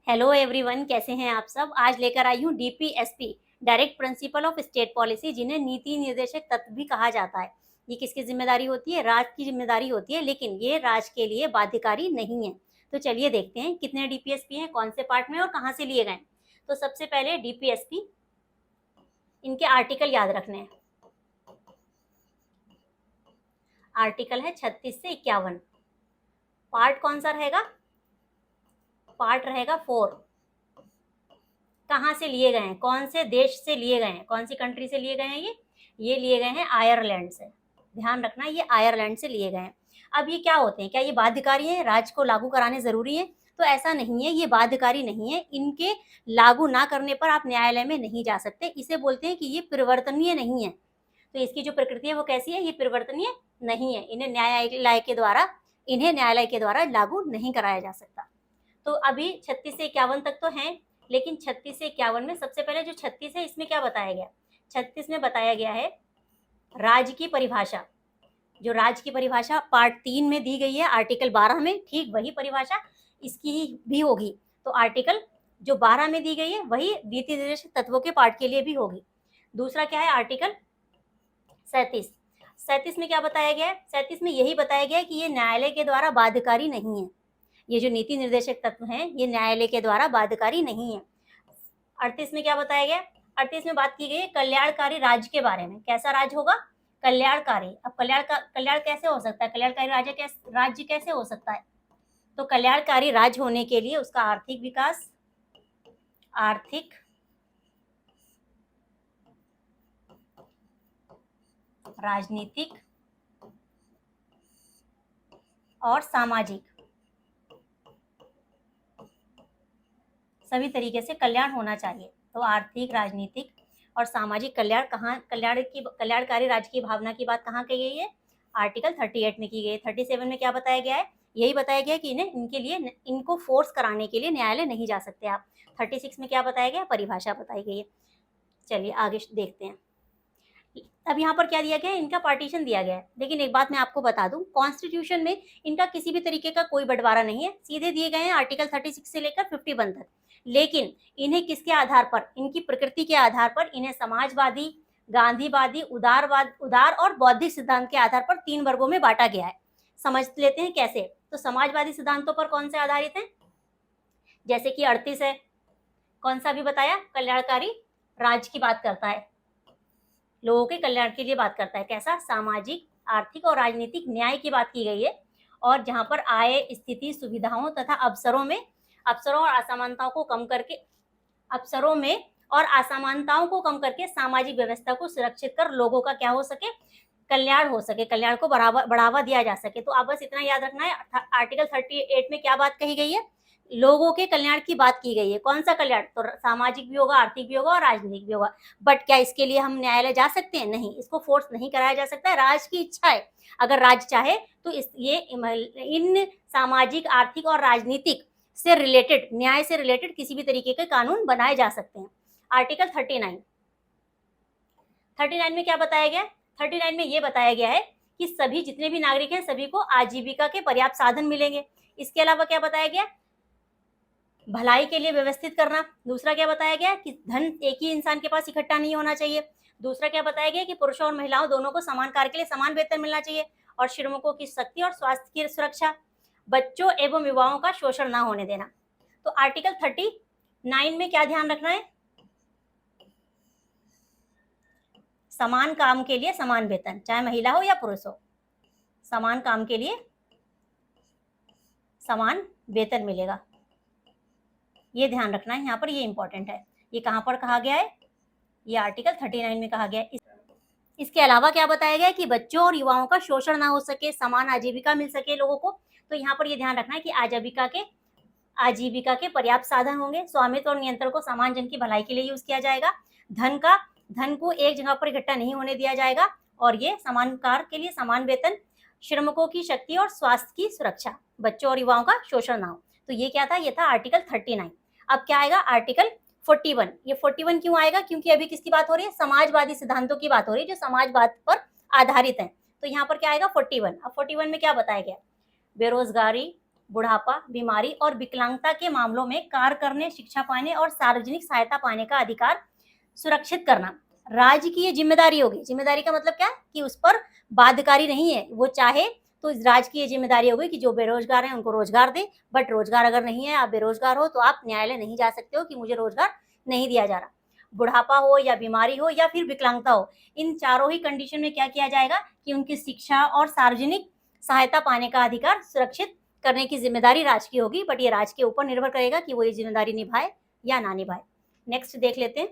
Hello everyone, कैसे हैं आप सब। आज लेकर आई हूँ DPSP, direct principle of state policy, जिन्हें नीति निर्देशक तत्व भी कहा जाता है। ये किसकी जिम्मेदारी होती है? राज्य की जिम्मेदारी होती है, लेकिन ये राज्य के लिए बाध्यकारी नहीं है। तो चलिए देखते हैं कितने डीपीएसपी हैं, कौन से पार्ट में और कहाँ से लिए गए। तो सबसे पहले डीपीएसपी, इनके आर्टिकल याद रखने हैं। आर्टिकल है 36 से 51। पार्ट कौन सा रहेगा? पार्ट रहेगा 4। कहाँ से लिए गए हैं, कौन से देश से लिए गए हैं, कौन सी कंट्री से लिए गए हैं? ये लिए गए हैं आयरलैंड से। ध्यान रखना, ये आयरलैंड से लिए गए हैं। अब ये क्या होते हैं? क्या ये बाध्यकारी हैं? राज्य को लागू कराने जरूरी है? तो ऐसा नहीं है, ये बाध्यकारी नहीं है। इनके लागू ना करने पर आप न्यायालय में नहीं जा सकते। इसे बोलते हैं कि ये परिवर्तनीय नहीं है। तो इसकी जो प्रकृति है वो कैसी है? ये परिवर्तनीय नहीं है। इन्हें न्यायालय के द्वारा लागू नहीं कराया जा सकता। तो अभी 36 से 51 तक तो हैं, लेकिन 36 से 51 में सबसे पहले जो 36 है, इसमें क्या बताया गया? 36 में बताया गया है राज्य की परिभाषा। जो राज्य की परिभाषा पार्ट 3 में दी गई है आर्टिकल 12 में, ठीक वही परिभाषा इसकी भी होगी। तो आर्टिकल जो 12 में दी गई है वही नीति निर्देशक तत्वों के पार्ट के लिए भी होगी। दूसरा क्या है? आर्टिकल 37। 37 में क्या बताया गया है? 37 में यही बताया गया है कि ये न्यायालय के द्वारा बाध्यकारी नहीं है। ये जो नीति निर्देशक तत्व हैं, ये न्यायालय के द्वारा बाध्यकारी नहीं है। 38 में क्या बताया गया? 38 में बात की गई है कल्याणकारी राज्य के बारे में। कैसा राज्य होगा? कल्याणकारी। अब कल्याण कैसे हो सकता है? कल्याणकारी राज्य कैसे हो सकता है? तो कल्याणकारी राज्य होने के लिए उसका आर्थिक विकास, आर्थिक, राजनीतिक और सामाजिक सभी तरीके से कल्याण होना चाहिए। तो आर्थिक, राजनीतिक और सामाजिक कल्याण कल्याणकारी राज्य की भावना की बात कहाँ की गई है? आर्टिकल 38 में की गई है। 37 में क्या बताया गया है? यही बताया गया कि इनको फोर्स कराने के लिए न्यायालय नहीं जा सकते आप। 36 में क्या बताया गया? परिभाषा बताई गई है। चलिए आगे देखते हैं। अब यहाँ पर क्या दिया गया है? इनका पार्टीशन दिया गया है। लेकिन एक बात मैं आपको बता दूं, कॉन्स्टिट्यूशन में इनका किसी भी तरीके का कोई बंटवारा नहीं है। सीधे दिए गए हैं आर्टिकल 36 से लेकर 51 तक। लेकिन इन्हें किसके आधार पर? इनकी प्रकृति के आधार पर इन्हें समाजवादी, गांधीवादी, उदार और बौद्धिक सिद्धांत के आधार पर 3 वर्गों में बांटा गया है। समझ लेते हैं कैसे। तो समाजवादी सिद्धांतों पर कौन से आधारित है? जैसे कि 38 है, कौन सा भी बताया? कल्याणकारी राज्य की बात करता है, लोगों के कल्याण के लिए बात करता है। कैसा? सामाजिक, आर्थिक और राजनीतिक न्याय की बात की गई है। और जहां पर आय, स्थिति, सुविधाओं तथा अवसरों और असमानताओं को कम करके सामाजिक व्यवस्था को सुरक्षित कर लोगों का क्या हो सके? कल्याण हो सके, कल्याण को बढ़ावा दिया जा सके। तो आप बस इतना याद रखना है, आर्टिकल 38 में क्या बात कही गई है? लोगों के कल्याण की बात की गई है। कौन सा कल्याण? तो सामाजिक भी होगा, आर्थिक भी होगा और राजनीतिक भी होगा। बट क्या इसके लिए हम न्यायालय जा सकते हैं? नहीं, इसको फोर्स नहीं कराया जा सकता है। राज्य की इच्छा है, अगर राज्य चाहे तो इन सामाजिक, आर्थिक और राजनीतिक से रिलेटेड, न्याय से रिलेटेड किसी भी तरीके के कानून बनाए जा सकते हैं। आर्टिकल 39 में क्या बताया गया? 39 में ये बताया गया है कि सभी जितने भी नागरिक हैं सभी को आजीविका के पर्याप्त साधन मिलेंगे। इसके अलावा क्या बताया गया? भलाई के लिए व्यवस्थित करना। दूसरा क्या बताया गया? कि धन एक ही इंसान के पास इकट्ठा नहीं होना चाहिए। दूसरा क्या बताया गया? कि पुरुषों और महिलाओं दोनों को समान कार्य के लिए समान वेतन मिलना चाहिए। और श्रमिकों की शक्ति और स्वास्थ्य की सुरक्षा, बच्चों एवं युवाओं का शोषण ना होने देना। तो आर्टिकल 39 में क्या ध्यान रखना है? समान काम के लिए समान वेतन, चाहे महिला हो या पुरुष हो, समान काम के लिए समान वेतन मिलेगा। ये ध्यान रखना है यहाँ पर, ये इंपॉर्टेंट है। ये कहाँ पर कहा गया है? ये आर्टिकल 39 में कहा गया है। इसके अलावा क्या बताया गया है? कि बच्चों और युवाओं का शोषण ना हो सके, समान आजीविका मिल सके लोगों को। तो यहाँ पर ये ध्यान रखना है कि आजीविका के पर्याप्त साधन होंगे। स्वामित्व और नियंत्रण को समान जन की भलाई के लिए यूज किया जाएगा। धन को एक जगह पर इकट्ठा नहीं होने दिया जाएगा। और ये समान कार्य के लिए समान वेतन, श्रमिकों की शक्ति और स्वास्थ्य की सुरक्षा, बच्चों और युवाओं का शोषण ना हो। तो ये क्या था? ये था आर्टिकल 39। अब क्या आएगा? आर्टिकल 41। ये 41 क्यों आएगा? क्योंकि अभी किसकी बात हो रही है? समाजवादी सिद्धांतों की बात हो रही है, जो समाजवाद पर आधारित है। तो यहाँ पर क्या आएगा? 41। अब 41 में क्या बताया गया? बेरोजगारी, बुढ़ापा, बीमारी और विकलांगता के मामलों में कार्य करने, शिक्षा पाने और सार्वजनिक सहायता पाने का अधिकार सुरक्षित करना राज्य की ये जिम्मेदारी होगी। जिम्मेदारी का मतलब क्या है कि उस पर बाध्यकारी नहीं है, वो चाहे तो इस राज्य की ये जिम्मेदारी होगी कि जो बेरोजगार हैं उनको रोजगार दे, बट रोजगार अगर नहीं है, आप बेरोजगार हो, तो आप न्यायालय नहीं जा सकते हो कि मुझे रोजगार नहीं दिया जा रहा। बुढ़ापा हो या बीमारी हो या फिर विकलांगता हो, इन चारों ही कंडीशन में क्या किया जाएगा कि उनकी शिक्षा और सार्वजनिक सहायता पाने का अधिकार सुरक्षित करने की जिम्मेदारी राज्य की होगी, बट ये राज्य के ऊपर निर्भर करेगा कि वो ये जिम्मेदारी निभाए या ना निभाए। नेक्स्ट देख लेते हैं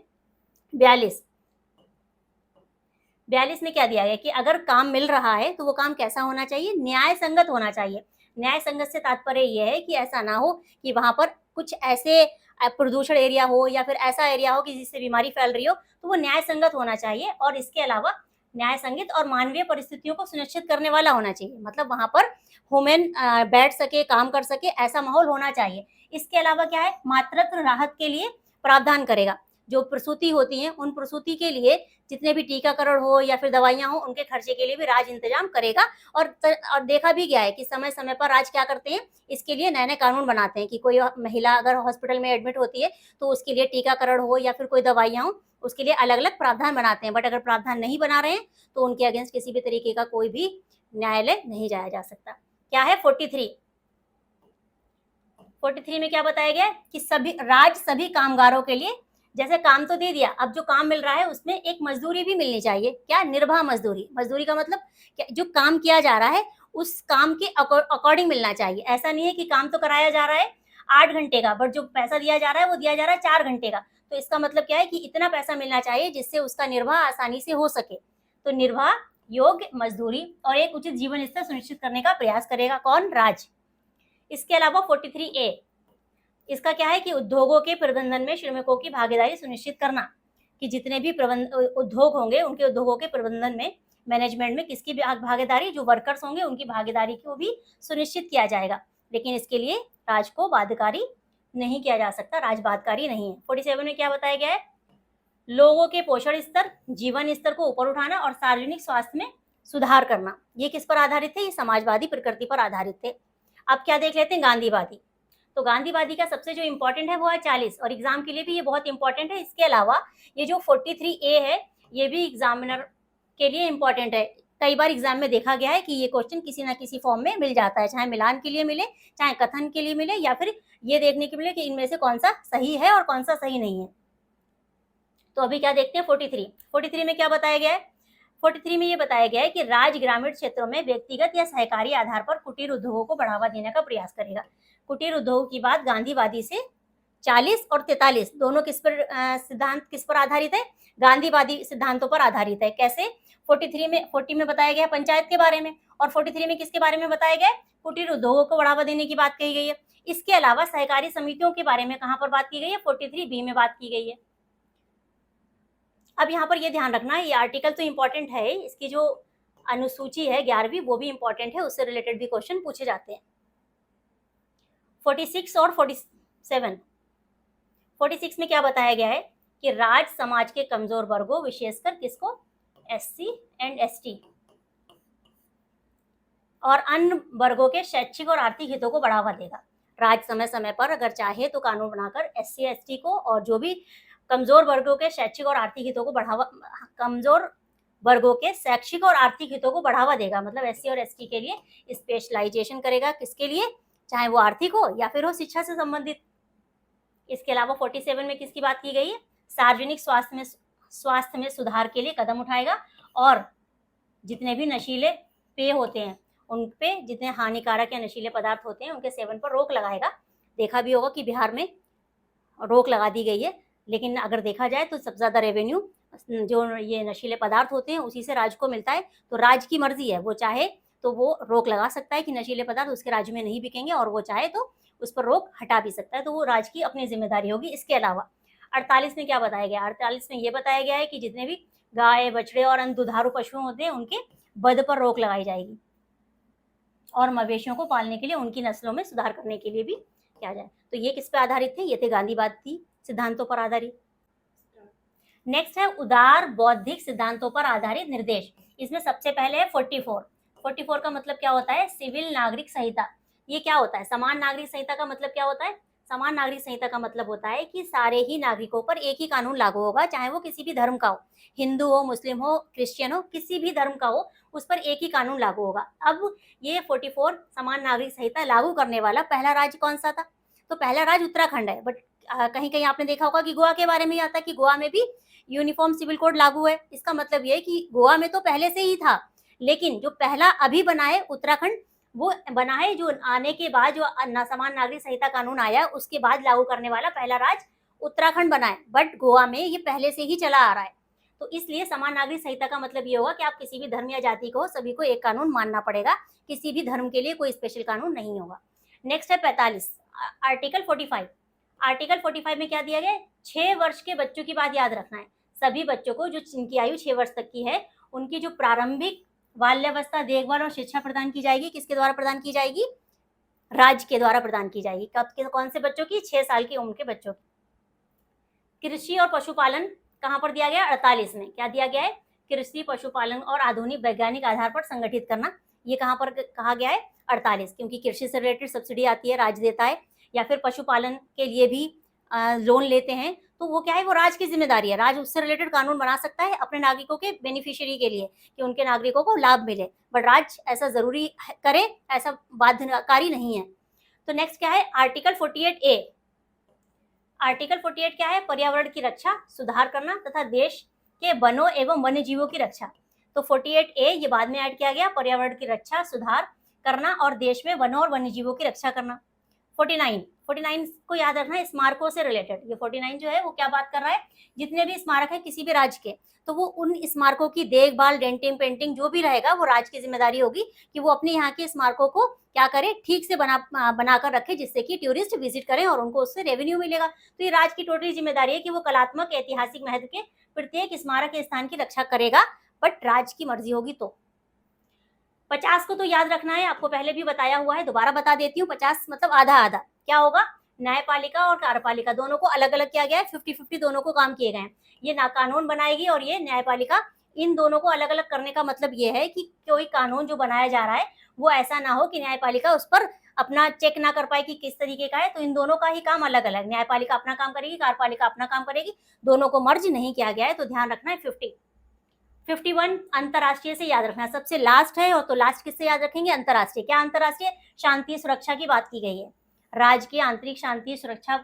42 में क्या दिया गया कि अगर काम मिल रहा है तो वो काम कैसा होना चाहिए, न्याय संगत होना चाहिए। न्याय संगत से तात्पर्य यह है कि ऐसा ना हो कि वहां पर कुछ ऐसे प्रदूषण एरिया हो या फिर ऐसा एरिया हो कि जिससे बीमारी फैल रही हो, तो वो न्याय संगत होना चाहिए। और इसके अलावा न्याय संगत और मानवीय परिस्थितियों को सुनिश्चित करने वाला होना चाहिए, मतलब वहां पर वुमेन बैठ सके, काम कर सके, ऐसा माहौल होना चाहिए। इसके अलावा क्या है, मातृत्व राहत के लिए प्रावधान करेगा। जो प्रसूति होती है उन प्रसूति के लिए जितने भी टीकाकरण हो या फिर दवाइयां हो, उनके खर्चे के लिए भी राज्य इंतजाम करेगा। और देखा भी गया है कि समय समय पर राज्य क्या करते हैं, इसके लिए नए नए कानून बनाते हैं कि कोई महिला अगर हॉस्पिटल में एडमिट होती है तो उसके लिए टीकाकरण हो या फिर कोई दवाइयां हो, उसके लिए अलग अलग प्रावधान बनाते हैं। बट अगर प्रावधान नहीं बना रहे हैं तो उनके अगेंस्ट किसी भी तरीके का कोई भी न्यायालय नहीं जाया जा सकता। क्या है 43 में क्या बताया गया कि सभी कामगारों के लिए, जैसे काम तो दे दिया, अब जो काम मिल रहा है उसमें एक मजदूरी भी मिलनी चाहिए। क्या, निर्वाह मजदूरी। मजदूरी का मतलब जो काम किया जा रहा है उस काम के अकॉर्डिंग मिलना चाहिए। ऐसा नहीं है कि काम तो कराया जा रहा है 8 घंटे का, बट जो पैसा दिया जा रहा है वो दिया जा रहा है 4 घंटे का। तो इसका मतलब क्या है कि इतना पैसा मिलना चाहिए जिससे उसका निर्वाह आसानी से हो सके। तो निर्वाह योग्य मजदूरी और एक उचित जीवन स्तर सुनिश्चित करने का प्रयास करेगा कौन, राज्य। इसके अलावा 43A, इसका क्या है कि उद्योगों के प्रबंधन में श्रमिकों की भागीदारी सुनिश्चित करना, कि जितने भी उद्योग होंगे उनके उद्योगों के प्रबंधन में, मैनेजमेंट में किसकी भागीदारी, जो वर्कर्स होंगे उनकी भागीदारी को भी सुनिश्चित किया जाएगा। लेकिन इसके लिए राज्य को बाध्यकारी नहीं किया जा सकता, राज्य बाध्यकारी नहीं है। 47 में क्या बताया गया है, लोगों के पोषण स्तर, जीवन स्तर को ऊपर उठाना और सार्वजनिक स्वास्थ्य में सुधार करना। ये किस पर आधारित थे, ये समाजवादी प्रकृति पर आधारित थे। अब क्या देख लेते हैं, गांधीवादी। तो गांधीवादी का सबसे जो इंपॉर्टेंट है वो है 40, और एग्जाम के लिए भी ये बहुत इंपॉर्टेंट है। इसके अलावा ये जो 43A है ये भी एग्जामिनर के लिए इंपॉर्टेंट है। कई बार एग्जाम में देखा गया है कि ये क्वेश्चन किसी ना किसी फॉर्म में मिल जाता है, चाहे मिलान के लिए मिले, चाहे कथन के लिए मिले, या फिर ये देखने के लिए कि इनमें से कौन सा सही है और कौन सा सही नहीं है। तो अभी क्या देखते हैं 43 में क्या बताया गया है। 43 में ये बताया गया है कि राज्य ग्रामीण क्षेत्रों में व्यक्तिगत या सहकारी आधार पर कुटीर उद्योगों को बढ़ावा देने का प्रयास करेगा। कुटीर उद्योग की बात गांधीवादी से 40 और 43 दोनों किस पर सिद्धांत किस पर आधारित है, गांधीवादी सिद्धांतों पर आधारित है। कैसे, 40 में बताया गया पंचायत के बारे में, और 43 में किसके बारे में बताया गया, कुटीर उद्योगों को बढ़ावा देने की बात कही गई है। इसके अलावा सहकारी समितियों के बारे में कहां पर बात की गई है, 43B में बात की गई है। अब यहाँ पर ये ध्यान रखना, ये आर्टिकल तो इंपॉर्टेंट है, इसकी जो अनुसूची है 11वीं वो भी इंपॉर्टेंट है, उससे रिलेटेड भी क्वेश्चन पूछे जाते हैं। 46 और 47, 46 में क्या बताया गया है कि राज्य समाज के कमजोर वर्गों, विशेषकर किसको, SC एंड ST और अन्य वर्गों के शैक्षिक और आर्थिक हितों को बढ़ावा देगा। राज्य समय समय पर अगर चाहे तो कानून बनाकर SC ST को और जो भी कमजोर वर्गों के शैक्षिक और आर्थिक हितों को बढ़ावा देगा, मतलब SC और ST के लिए स्पेशलाइजेशन करेगा। किसके लिए, चाहे वो आर्थिक हो या फिर हो शिक्षा से संबंधित। इसके अलावा 47 में किसकी बात की गई है, सार्वजनिक स्वास्थ्य में सुधार के लिए कदम उठाएगा, और जितने भी नशीले पेय होते हैं उन पे, जितने हानिकारक या नशीले पदार्थ होते हैं उनके सेवन पर रोक लगाएगा। देखा भी होगा कि बिहार में रोक लगा दी गई है, लेकिन अगर देखा जाए तो सबसे ज़्यादा रेवेन्यू जो ये नशीले पदार्थ होते हैं उसी से राज्य को मिलता है। तो राज्य की मर्जी है, वो चाहे तो वो रोक लगा सकता है कि नशीले पदार्थ उसके राज्य में नहीं बिकेंगे, और वो चाहे तो उस पर रोक हटा भी सकता है। तो वो राज्य की अपनी जिम्मेदारी होगी। इसके अलावा 48 में क्या बताया गया, 48 में ये बताया गया है कि जितने भी गाय, बछड़े और अन्य दुधारू पशु होते हैं उनके वध पर रोक लगाई जाएगी, और मवेशियों को पालने के लिए उनकी नस्लों में सुधार करने के लिए भी किया जाए। तो ये किस पे आधारित थे, ये थे गांधीवादी सिद्धांतों पर आधारित। नेक्स्ट है उदार बौद्धिक सिद्धांतों पर आधारित निर्देश। इसमें सबसे पहले है 44 का मतलब क्या होता है, सिविल नागरिक संहिता। ये क्या होता है? समान नागरिक संहिता का मतलब क्या होता है? समान नागरिक संहिता का मतलब होता है कि सारे ही नागरिकों पर एक ही कानून लागू होगा, चाहे वो किसी भी धर्म का हो, हिंदू हो, मुस्लिम हो, क्रिश्चियन हो, किसी भी धर्म का हो, उस पर एक ही कानून लागू होगा। अब ये 44 समान नागरिक संहिता लागू करने वाला पहला राज्य कौन सा था? तो पहला राज्य उत्तराखंड है। बट कहीं कहीं आपने देखा होगा कि गोवा के बारे में आता है कि गोवा में भी यूनिफॉर्म सिविल कोड लागू है। इसका मतलब ये है कि गोवा में तो पहले से ही था, लेकिन जो पहला अभी बना है उत्तराखंड, वो बना है जो आने के बाद जो समान नागरिक संहिता कानून आया उसके बाद लागू करने वाला पहला राज्य उत्तराखंड बना है। बट गोवा में ये पहले से ही चला आ रहा है। तो इसलिए समान नागरिक संहिता का मतलब ये होगा कि आप किसी भी धर्म या जाति को, सभी को एक कानून मानना पड़ेगा, किसी भी धर्म के लिए कोई स्पेशल कानून नहीं होगा। नेक्स्ट है 45 आर्टिकल 45। आर्टिकल 45 में क्या दिया गया? 6 वर्ष के बच्चों की बात याद रखना है। सभी बच्चों को जो जिनकी आयु 6 वर्ष तक की है, उनकी जो प्रारंभिक बाल्यावस्था देखभाल और शिक्षा प्रदान की जाएगी, किसके द्वारा प्रदान की जाएगी? राज्य के द्वारा प्रदान की जाएगी। कब के? कौन से बच्चों की? 6 साल की उम्र के बच्चों की। कृषि और पशुपालन कहाँ पर दिया गया? 48 में। क्या दिया गया है? कृषि, पशुपालन और आधुनिक वैज्ञानिक आधार पर संगठित करना। ये कहाँ पर कहा गया है? 48। क्योंकि कृषि से रिलेटेड सब्सिडी आती है, राज्य देता है, या फिर पशुपालन के लिए भी लोन लेते हैं, तो वो क्या है? वो राज्य की जिम्मेदारी है। राज्य उससे रिलेटेड कानून बना सकता है अपने नागरिकों के बेनिफिशियरी के लिए, कि उनके नागरिकों को लाभ मिले, बट राज्य ऐसा जरूरी करे, ऐसा बाध्यकारी नहीं है। तो नेक्स्ट क्या है? Article 48A। आर्टिकल 48 क्या है? पर्यावरण की रक्षा, सुधार करना तथा देश के वनों एवं वन्य जीवों की रक्षा। तो 48A ये बाद में ऐड किया गया, पर्यावरण की रक्षा, सुधार करना और देश में वनों और वन्य जीवों की रक्षा करना। 49 को याद रखना है, स्मारकों से रिलेटेड। ये 49 जो है वो क्या बात कर रहा है? जितने भी स्मारक है किसी भी राज्य के, तो वो उन स्मारकों की देखभाल, डेंटिंग, पेंटिंग जो भी रहेगा वो राज्य की जिम्मेदारी होगी, कि वो अपने यहाँ के स्मारकों को क्या करे? ठीक से बनाकर रखे, जिससे कि टूरिस्ट विजिट करें और उनको उससे रेवेन्यू मिलेगा। तो ये राज्य की टोटली जिम्मेदारी है कि वो कलात्मक, ऐतिहासिक महत्व के प्रत्येक स्मारक के स्थान की रक्षा करेगा, बट राज्य की मर्जी होगी तो। 50 को तो याद रखना है, आपको पहले भी बताया हुआ है, दोबारा बता देती हूँ। 50 मतलब आधा आधा। क्या होगा? न्यायपालिका और कार्यपालिका दोनों को अलग अलग किया गया है, 50-50 दोनों को काम किए गए हैं। ये ना कानून बनाएगी और ये न्यायपालिका। इन दोनों को अलग अलग करने का मतलब ये है कि कोई कानून जो बनाया जा रहा है वो ऐसा ना हो कि न्यायपालिका उस पर अपना चेक ना कर पाए कि किस तरीके का है। तो इन दोनों का ही काम अलग अलग, न्यायपालिका अपना काम करेगी, कार्यपालिका अपना काम करेगी, दोनों को मर्ज नहीं किया गया है। तो ध्यान रखना है। 51 अंतरराष्ट्रीय से याद रखना, सबसे लास्ट है। और तो लास्ट किससे याद रखेंगे? अंतरराष्ट्रीय। क्या अंतरराष्ट्रीय? शांति सुरक्षा की बात की गई है। राज्य की आंतरिक शांति सुरक्षा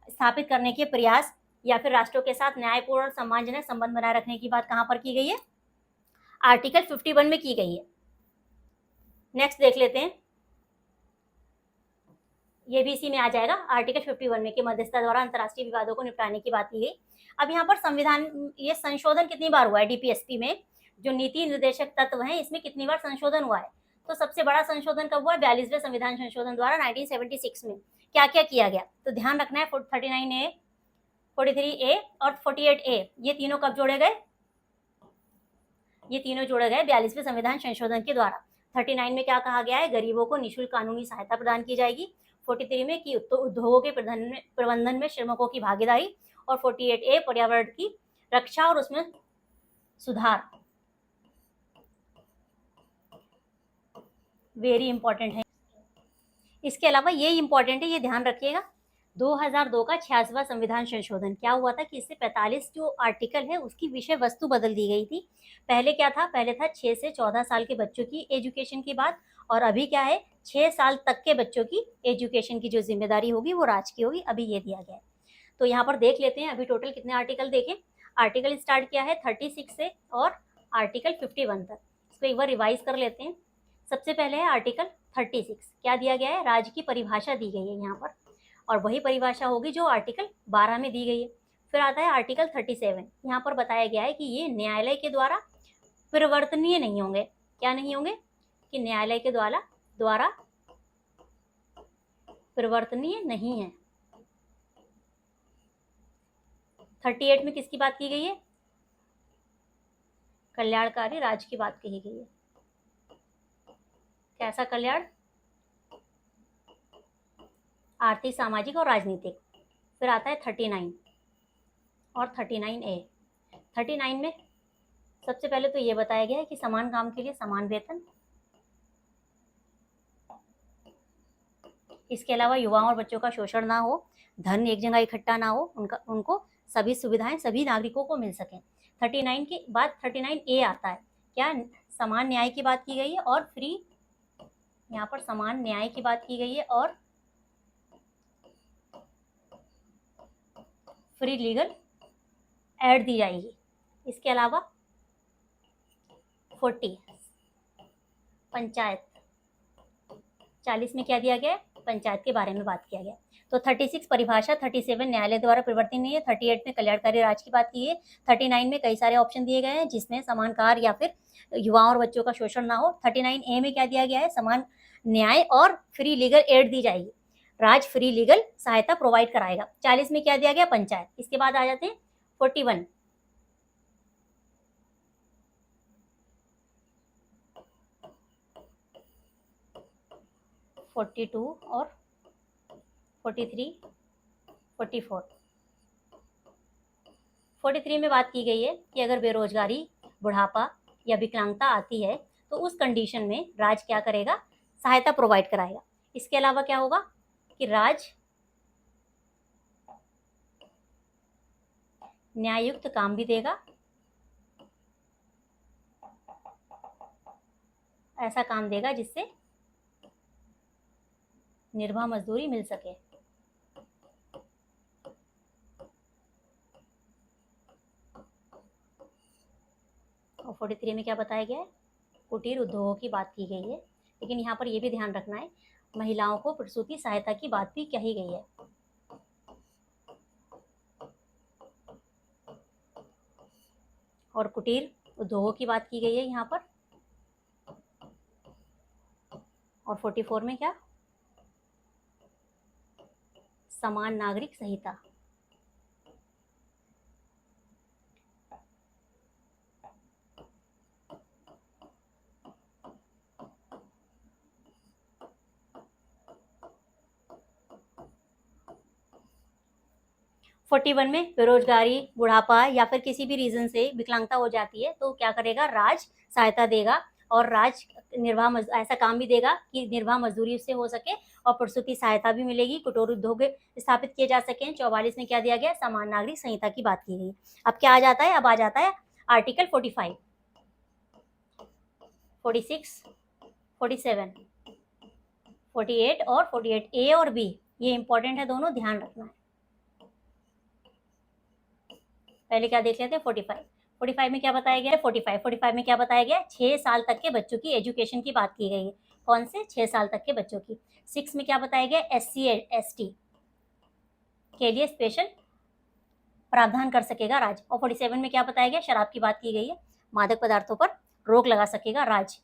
स्थापित करने के प्रयास या फिर राष्ट्रों के साथ न्यायपूर्ण और सम्मानजनक संबंध बनाए रखने की बात कहां पर की गई है? आर्टिकल 51 में की गई है। नेक्स्ट देख लेते हैं, ये भी इसी में आ जाएगा। आर्टिकल 51 में कि मध्यस्थता द्वारा अंतरराष्ट्रीय विवादों को निपटाने की बात की गई। अब यहाँ पर संविधान, ये संशोधन कितनी बार हुआ है? डीपीएसपी में जो नीति निर्देशक तत्व हैं, इसमें कितनी बार संशोधन हुआ है? तो सबसे बड़ा संशोधन कब हुआ? 42वें संविधान संशोधन द्वारा 1976 में। क्या क्या किया गया? तो ध्यान रखना है, 39A, 43A और 48A, ये तीनों कब जोड़े गए? ये तीनों जोड़े गए 42वें संविधान संशोधन के द्वारा। 39 में क्या कहा गया है? गरीबों को निःशुल्क कानूनी सहायता प्रदान की जाएगी। 43 में कि उद्योगों के प्रबंधन में श्रमिकों की भागीदारी। और 48A पर्यावरण की रक्षा और उसमें सुधार। वेरी इंपॉर्टेंट है। इसके अलावा ये इंपॉर्टेंट है, ये ध्यान रखिएगा, 2002 का 86वां संविधान संशोधन क्या हुआ था कि इससे 45 जो आर्टिकल है उसकी विषय वस्तु बदल दी गई थी। पहले क्या था? पहले था 6 से 14 साल के बच्चों की एजुकेशन की बात, और अभी क्या है? 6 साल तक के बच्चों की एजुकेशन की जो जिम्मेदारी होगी वो राज्य की होगी। अभी ये दिया गया है। तो यहाँ पर देख लेते हैं अभी टोटल कितने आर्टिकल देखें। आर्टिकल स्टार्ट किया है 36 से और आर्टिकल 51 तक। इसको एक बार रिवाइज कर लेते हैं। सबसे पहले है आर्टिकल 36। क्या दिया गया है? राज्य की परिभाषा दी गई है यहाँ पर, और वही परिभाषा होगी जो आर्टिकल 12 में दी गई है। फिर आता है आर्टिकल 37। यहाँ पर बताया गया है कि ये न्यायालय के द्वारा परिवर्तनीय नहीं होंगे। क्या नहीं होंगे? कि न्यायालय के द्वारा परिवर्तनीय नहीं है। 38 में किसकी बात की गई है? कल्याणकारी राज्य की बात कही गई है। कैसा कल्याण? आर्थिक, सामाजिक और राजनीतिक। फिर आता है 39 और 39A। 39 में सबसे पहले तो ये बताया गया है कि समान काम के लिए समान वेतन। इसके अलावा युवाओं और बच्चों का शोषण ना हो, धन एक जगह इकट्ठा ना हो, उनको सभी सुविधाएं सभी नागरिकों को मिल सकें। 39 के बाद 39A आता है, क्या समान न्याय की बात की गई है और फ्री, यहाँ पर समान न्याय की बात की गई है और फ्री लीगल एड दी जाएगी। इसके अलावा 40 पंचायत, 40 में क्या दिया गया है, पंचायत के बारे में बात किया गया। तो 36 परिभाषा, 37 न्यायालय द्वारा परिवर्तनीय है, 38 में कल्याणकारी राज की बात की है, 39 में कई सारे ऑप्शन दिए गए हैं जिसमें समान कार्य या फिर युवाओं और बच्चों का शोषण ना हो। 39A में क्या दिया गया है, समान न्याय और फ्री लीगल एड दी जाएगी, राज फ्री लीगल सहायता प्रोवाइड कराएगा। 40 में क्या दिया गया, पंचायत। इसके बाद आ जाते हैं 41, 42 और 43, 44। 43 में बात की गई है कि अगर बेरोजगारी, बुढ़ापा या विकलांगता आती है तो उस कंडीशन में राज्य क्या करेगा, सहायता प्रोवाइड कराएगा। इसके अलावा क्या होगा कि राज्य न्याययुक्त काम भी देगा, ऐसा काम देगा जिससे निर्वाह मजदूरी मिल सके। और 43 में क्या बताया गया है, कुटीर उद्योगों की बात की गई है, लेकिन यहाँ पर यह भी ध्यान रखना है महिलाओं को प्रसूति सहायता की बात भी कही गई है। और कुटीर उद्योगों की बात की गई है यहाँ पर। और 44 में क्या, समान नागरिक संहिता। फोर्टी वन में बेरोजगारी, बुढ़ापा या फिर किसी भी रीजन से विकलांगता हो जाती है तो क्या करेगा, राज्य सहायता देगा और राज्य निर्वाह ऐसा काम भी देगा कि निर्वाह मजदूरी उससे हो सके और प्रसूति सहायता भी मिलेगी, कुटीर उद्योग स्थापित किए जा सकें। 44 में क्या दिया गया, समान नागरिक संहिता की बात की गई। अब क्या आ जाता है, अब आ जाता है आर्टिकल 45, 46, 47, 48 और 48A और B, ये इंपॉर्टेंट है दोनों, ध्यान रखना है। पहले क्या देख लेते हैं, 45 में क्या बताया गया है, 45 में क्या बताया गया है, 6 साल तक के बच्चों की एजुकेशन की बात की गई है। कौन से, 6 साल तक के बच्चों की। 6 में क्या बताया गया, SC ST के लिए स्पेशल प्रावधान कर सकेगा राज्य। और 47 में क्या बताया गया, शराब की बात की गई है, मादक पदार्थों पर रोक लगा सकेगा राज्य।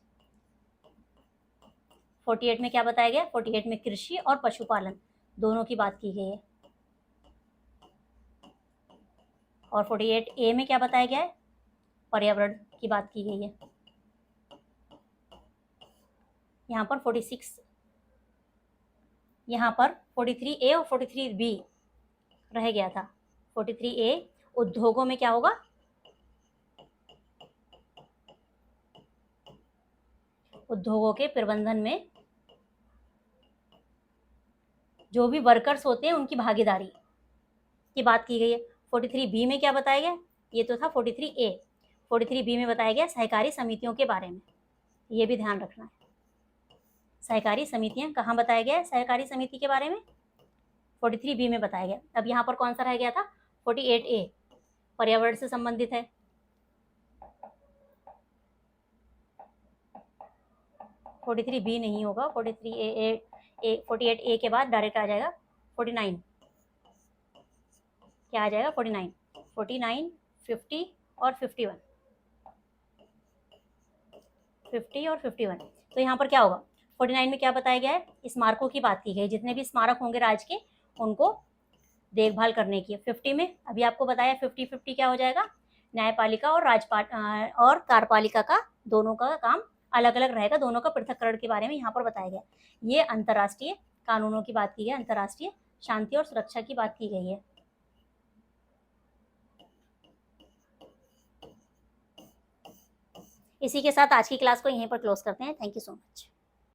48 में क्या बताया गया, 48 में कृषि और पशुपालन दोनों की बात की गई है। और 48A में क्या बताया गया है, पर्यावरण की बात की गई है। यहाँ पर 46, यहाँ पर 43A और 43B रह गया था। 43A उद्योगों में क्या होगा, उद्योगों के प्रबंधन में जो भी वर्कर्स होते हैं उनकी भागीदारी की बात की गई है। 43B में क्या बताया गया, ये तो था 43A। 43B में बताया गया सहकारी समितियों के बारे में, ये भी ध्यान रखना है। सहकारी समितियां कहाँ बताया गया है, सहकारी समिति के बारे में 43B में बताया गया। अब यहाँ पर कौन सा रह गया था, 48A पर्यावरण से संबंधित है। 43B नहीं होगा, 48A के बाद डायरेक्ट आ जाएगा 49, क्या आ जाएगा 49, 50 और 51, 50 और 51। तो यहाँ पर क्या होगा, 49 में क्या बताया गया है, स्मारकों की बात की गई, जितने भी स्मारक होंगे राज्य के उनको देखभाल करने की। 50 में अभी आपको बताया 50-50 क्या हो जाएगा, न्यायपालिका और और कार्यपालिका का दोनों का काम अलग अलग रहेगा, दोनों का पृथककरण के बारे में यहाँ पर बताया गया। ये अंतर्राष्ट्रीय कानूनों की बात की गई, अंतर्राष्ट्रीय शांति और सुरक्षा की बात की गई है। इसी के साथ आज की क्लास को यहीं पर क्लोज करते हैं। Thank you so much.